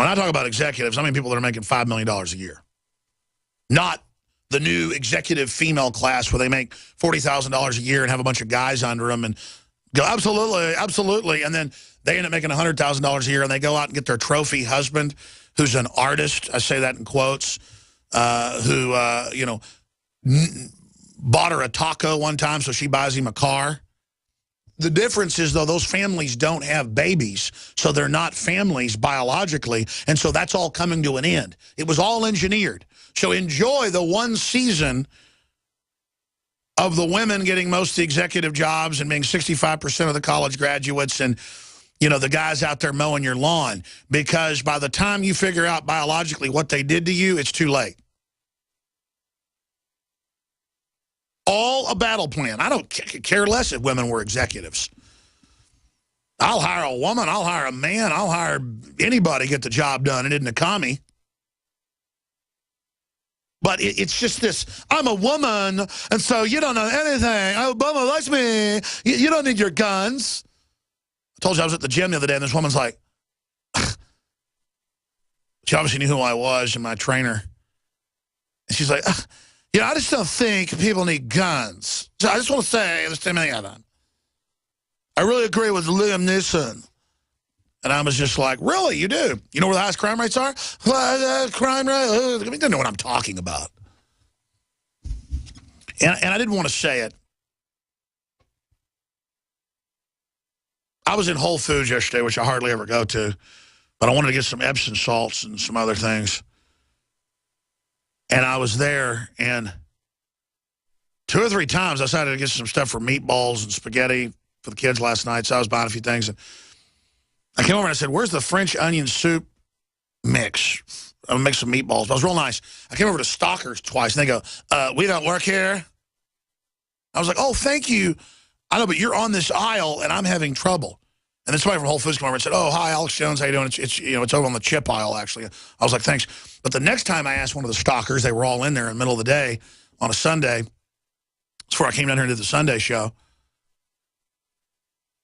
When I talk about executives, I mean people that are making $5 million a year. Not the new executive female class where they make $40,000 a year and have a bunch of guys under them and go, absolutely, absolutely. And then they end up making $100,000 a year and they go out and get their trophy husband, who's an artist, I say that in quotes, who, you know, bought her a taco one time so she buys him a car. The difference is, though, those families don't have babies, so they're not families biologically, and so that's all coming to an end. It was all engineered. So enjoy the one season of the women getting most of the executive jobs and being 65% of the college graduates and, you know, the guys out there mowing your lawn, because by the time you figure out biologically what they did to you, it's too late. All a battle plan. I don't care less if women were executives. I'll hire a woman, I'll hire a man, I'll hire anybody to get the job done. It isn't a commie. But it's just this, I'm a woman, and so you don't know anything. Obama likes me. You don't need your guns. I told you I was at the gym the other day, and this woman's like, she obviously knew who I was and my trainer. And she's like, yeah, I just don't think people need guns. So I just want to say this to me. I really agree with Liam Neeson. And I was just like, really, you do? You know where the highest crime rates are? Crime rate? I mean, you don't know what I'm talking about. And I didn't want to say it. I was in Whole Foods yesterday, which I hardly ever go to, but I wanted to get some Epsom salts and some other things. And I was there, and 2 or 3 times I decided to get some stuff for meatballs and spaghetti for the kids last night, so I was buying a few things. And I came over and I said, where's the French onion soup mix? I'm going to make some meatballs. But it was real nice. I came over to Stockers twice, and they go, we don't work here. I was like, oh, thank you. I know, but you're on this aisle, and I'm having trouble. And then somebody from Whole Foods came over and said, oh, hi, Alex Jones, how you doing? It's you know, it's over on the chip aisle, actually. I was like, thanks. But the next time I asked one of the Stockers, they were all in there in the middle of the day on a Sunday. Before I came down here and did the Sunday show.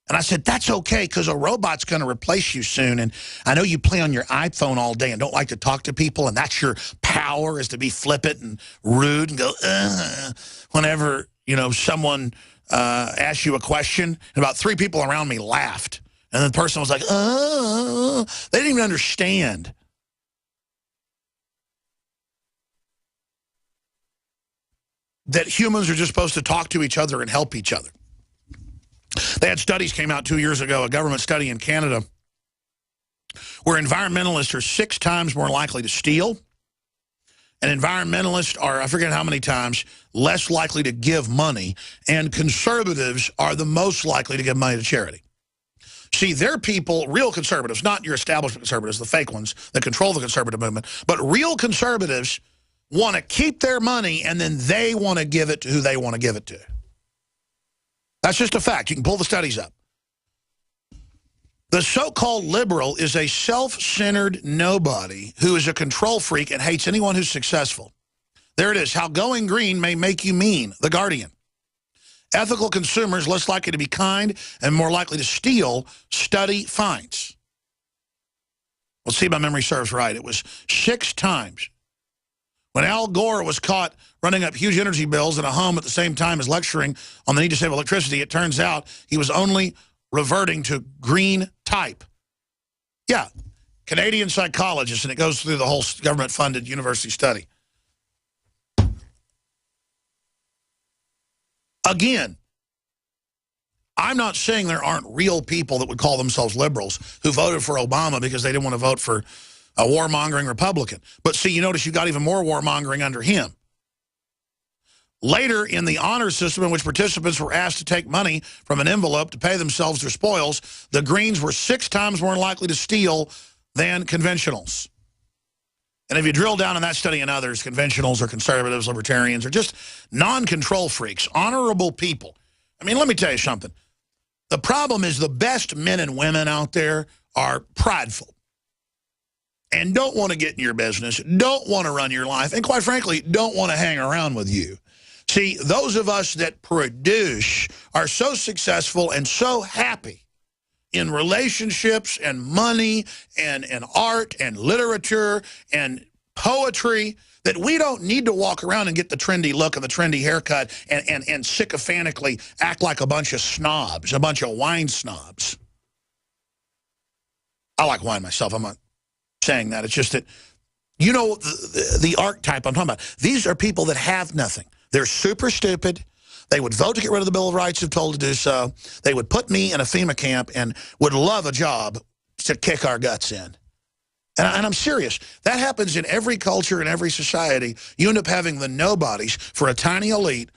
And I said, that's okay, because a robot's going to replace you soon. And I know you play on your iPhone all day and don't like to talk to people, and that's your power, is to be flippant and rude and go, whenever, you know, someone asks you a question. And about 3 people around me laughed. And the person was like, they didn't even understand. That humans are just supposed to talk to each other and help each other. They had studies came out 2 years ago, a government study in Canada, where environmentalists are 6 times more likely to steal, and environmentalists are, I forget how many times, less likely to give money, and conservatives are the most likely to give money to charity. See, they're people, real conservatives, not your establishment conservatives, the fake ones that control the conservative movement, but real conservatives want to keep their money, and then they want to give it to who they want to give it to. That's just a fact. You can pull the studies up. The so-called liberal is a self-centered nobody who is a control freak and hates anyone who's successful. There it is. How going green may make you mean. The Guardian. Ethical consumers less likely to be kind and more likely to steal. Study finds. Let's see if my memory serves right. It was 6 times. When Al Gore was caught running up huge energy bills in a home at the same time as lecturing on the need to save electricity, it turns out he was only reverting to green type. Yeah, Canadian psychologist, and it goes through the whole government-funded university study. Again, I'm not saying there aren't real people that would call themselves liberals who voted for Obama because they didn't want to vote for a warmongering Republican. But see, you notice you got even more warmongering under him. Later in the honor system, in which participants were asked to take money from an envelope to pay themselves their spoils, the Greens were 6 times more likely to steal than conventionals. And if you drill down in that study and others, conventionals or conservatives, libertarians, are just non-control freaks, honorable people. I mean, let me tell you something. The problem is the best men and women out there are prideful and don't want to get in your business, don't want to run your life, and quite frankly, don't want to hang around with you. See, those of us that produce are so successful and so happy in relationships and money and art and literature and poetry that we don't need to walk around and get the trendy look and the trendy haircut and sycophantically act like a bunch of snobs, a bunch of wine snobs. I like wine myself. I'm not saying that. It's just that, you know, the archetype I'm talking about. These are people that have nothing. They're super stupid. They would vote to get rid of the Bill of Rights if told to do so. They would put me in a FEMA camp and would love a job to kick our guts in. And I'm serious. That happens in every culture, in every society. You end up having the nobodies for a tiny elite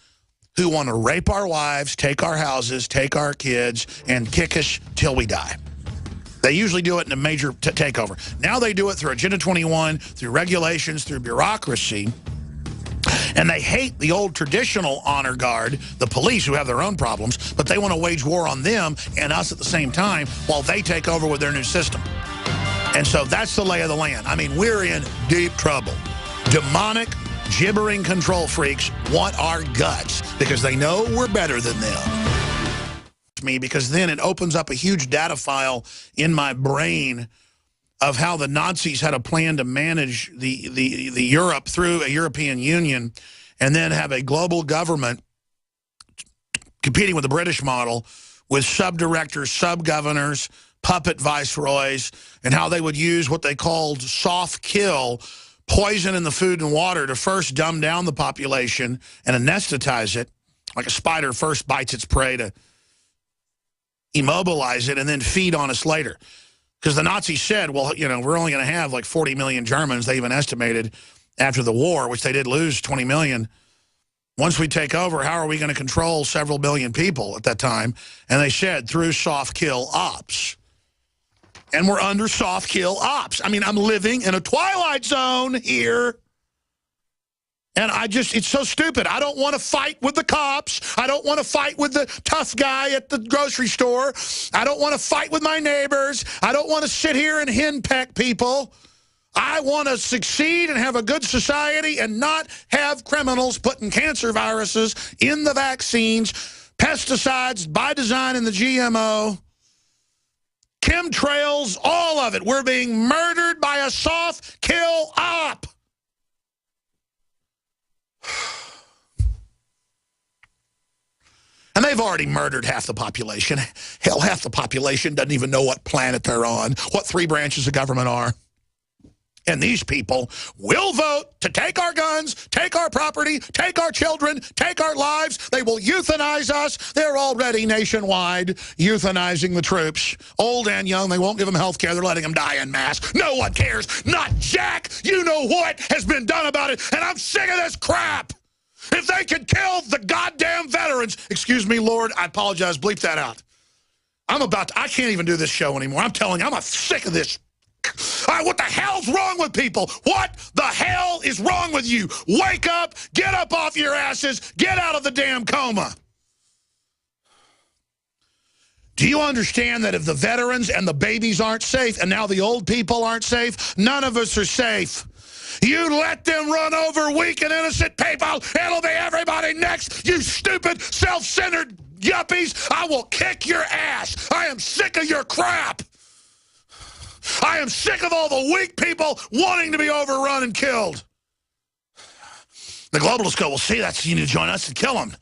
who want to rape our wives, take our houses, take our kids, and kick us till we die. They usually do it in a major takeover. Now they do it through Agenda 21, through regulations, through bureaucracy. And they hate the old traditional honor guard, the police, who have their own problems, but they want to wage war on them and us at the same time while they take over with their new system. And so that's the lay of the land. I mean, we're in deep trouble. Demonic, gibbering control freaks want our guts because they know we're better than them. Me, because then it opens up a huge data file in my brain of how the Nazis had a plan to manage the Europe through a European Union and then have a global government competing with the British model with sub-directors, sub-governors, puppet viceroys, and how they would use what they called soft kill, poison in the food and water to first dumb down the population and anesthetize it, like a spider first bites its prey to immobilize it and then feed on us later. Because the Nazis said, well, you know, we're only going to have like 40 million Germans, they even estimated, after the war, which they did lose 20 million. Once we take over, how are we going to control several billion people at that time? And they said, through soft kill ops. And we're under soft kill ops. I mean, I'm living in a twilight zone here. And it's so stupid. I don't want to fight with the cops. I don't want to fight with the tough guy at the grocery store. I don't want to fight with my neighbors. I don't want to sit here and henpeck people. I want to succeed and have a good society and not have criminals putting cancer viruses in the vaccines, pesticides by design in the GMO, chemtrails, all of it. We're being murdered by a soft kill op. And they've already murdered half the population. Hell, half the population doesn't even know what planet they're on, what 3 branches of government are. And these people will vote to take our guns, take our property, take our children, take our lives. They will euthanize us. They're already nationwide euthanizing the troops, old and young. They won't give them health care. They're letting them die en masse. No one cares. Not Jack. You know what has been done about it, and I'm sick of this crap. If they could kill the goddamn veterans, excuse me, Lord, I apologize, bleep that out. I can't even do this show anymore. I'm telling you, I'm sick of this. What the hell's wrong with people? What the hell is wrong with you? Wake up, get up off your asses, get out of the damn coma. Do you understand that if the veterans and the babies aren't safe, and now the old people aren't safe, none of us are safe? You let them run over weak and innocent people, it'll be everybody next, you stupid, self-centered yuppies. I will kick your ass. I am sick of your crap. I am sick of all the weak people wanting to be overrun and killed. The globalists go, well, see, you need to join us and kill them.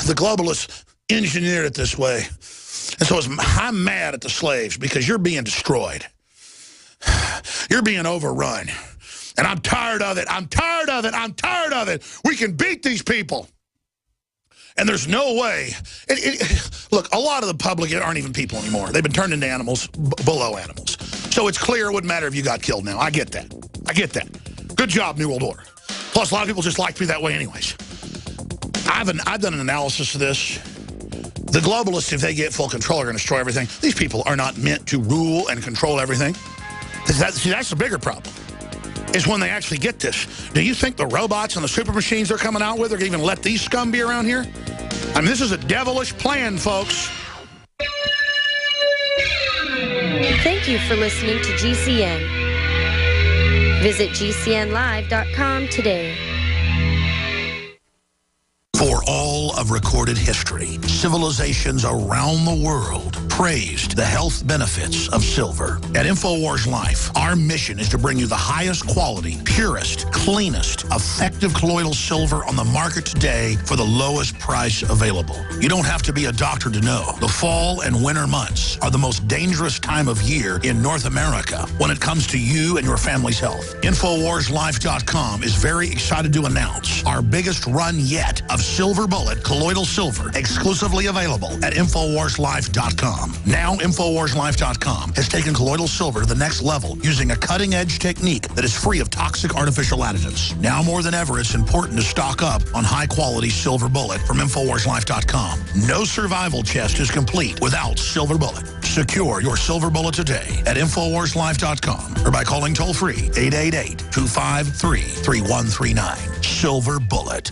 The globalists engineered it this way. And so I'm mad at the slaves because you're being destroyed. You're being overrun. And I'm tired of it. I'm tired of it. I'm tired of it. We can beat these people. And there's no way. Look, a lot of the public aren't even people anymore. They've been turned into animals, below animals. So it's clear it wouldn't matter if you got killed now. I get that. I get that. Good job, New World Order. Plus, a lot of people just like me that way anyways. I've done an analysis of this. The globalists, if they get full control, are going to destroy everything. These people are not meant to rule and control everything. See, that's the bigger problem, is when they actually get this. Do you think the robots and the super machines they're coming out with are going to even let these scum be around here? I mean, this is a devilish plan, folks. Thank you for listening to GCN. Visit GCNlive.com today. For all of recorded history, civilizations around the world praised the health benefits of silver. At InfoWars Life, our mission is to bring you the highest quality, purest, cleanest, effective colloidal silver on the market today for the lowest price available. You don't have to be a doctor to know. The fall and winter months are the most dangerous time of year in North America when it comes to you and your family's health. InfoWarsLife.com is very excited to announce our biggest run yet of Silver Bullet colloidal silver, exclusively available at InfoWarsLife.com. Now, InfoWarsLife.com has taken colloidal silver to the next level using a cutting-edge technique that is free of toxic artificial additives. Now more than ever, it's important to stock up on high-quality Silver Bullet from InfoWarsLife.com. No survival chest is complete without Silver Bullet. Secure your Silver Bullet today at InfoWarsLife.com or by calling toll-free 888-253-3139. Silver Bullet.